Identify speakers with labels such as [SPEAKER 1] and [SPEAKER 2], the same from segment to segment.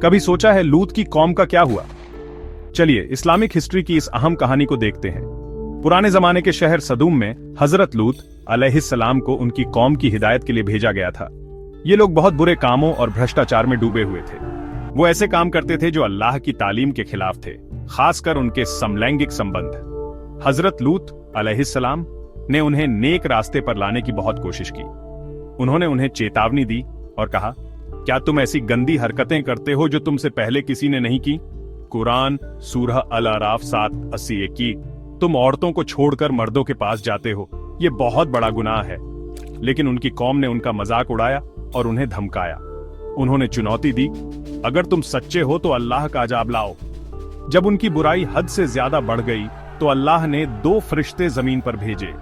[SPEAKER 1] कभी सोचा है लूत की कौम का क्या हुआ? चलिए इस्लामिक हिस्ट्री की इस अहम कहानी को देखते हैं। पुराने जमाने के शहर सदूम में हजरत लूत अलैहिस्सलाम को उनकी कौम की हिदायत के लिए भेजा गया था। ये लोग बहुत बुरे कामों और भ्रष्टाचार में डूबे हुए थे। वो ऐसे काम करते थे जो अल्लाह की तालीम के खिलाफ थे, खासकर उनके समलैंगिक संबंध। हजरत लूत अलैहिस्सलाम ने उन्हें नेक रास्ते पर लाने की बहुत कोशिश की। उन्होंने उन्हें चेतावनी दी और कहा, क्या तुम ऐसी गंदी हरकतें करते हो जो तुमसे पहले किसी ने नहीं की? कुरान सूरह अल-अराफ 7:80 की, तुम औरतों को छोड़कर मर्दों के पास जाते हो, ये बहुत बड़ा गुनाह है। लेकिन उनकी कौम ने उनका मजाक उड़ाया और उन्हें धमकाया। उन्होंने चुनौती दी, अगर तुम सच्चे हो तो अल्लाह का अजाब लाओ। जब उनकी बुराई हद से ज्यादा बढ़ गई तो अल्लाह ने 2 फरिश्ते जमीन पर भेजे।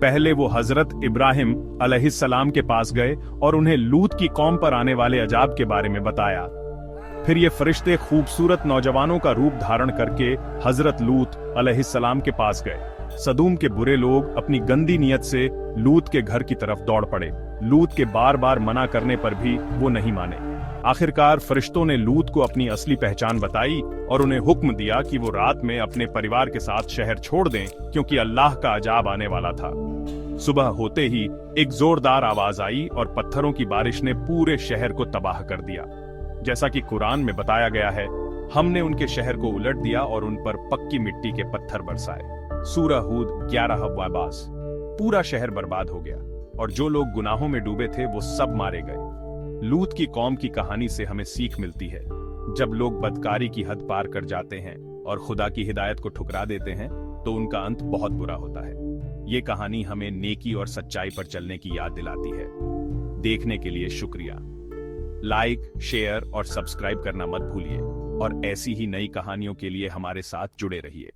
[SPEAKER 1] पहले वो हजरत इब्राहिम अलैहिस्सलाम के पास गए और उन्हें लूत की कौम पर आने वाले अजाब के बारे में बताया। फिर ये फरिश्ते खूबसूरत नौजवानों का रूप धारण करके हजरत लूत अलैहिस्सलाम के पास गए। सदूम के बुरे लोग अपनी गंदी नीयत से लूत के घर की तरफ दौड़ पड़े। लूत के बार बार मना करने पर भी वो नहीं माने। आखिरकार फरिश्तों ने लूत को अपनी असली पहचान बताई और उन्हें हुक्म दिया कि वो रात में अपने परिवार के साथ शहर छोड़ दें, क्योंकि अल्लाह का अजाब आने वाला था। सुबह होते ही एक जोरदार आवाज आई और पत्थरों की बारिश ने पूरे शहर को तबाह कर दिया। जैसा कि कुरान में बताया गया है, हमने उनके शहर को उलट दिया और उन पर पक्की मिट्टी के पत्थर बरसाए। सूरह हूद 11 पूरा शहर बर्बाद हो गया और जो लोग गुनाहों में डूबे थे वो सब मारे गए। लूत की कौम की कहानी से हमें सीख मिलती है, जब लोग बदकारी की हद पार कर जाते हैं और खुदा की हिदायत को ठुकरा देते हैं तो उनका अंत बहुत बुरा होता है। ये कहानी हमें नेकी और सच्चाई पर चलने की याद दिलाती है। देखने के लिए शुक्रिया। लाइक, शेयर और सब्सक्राइब करना मत भूलिए और ऐसी ही नई कहानियों के लिए हमारे साथ जुड़े रहिए।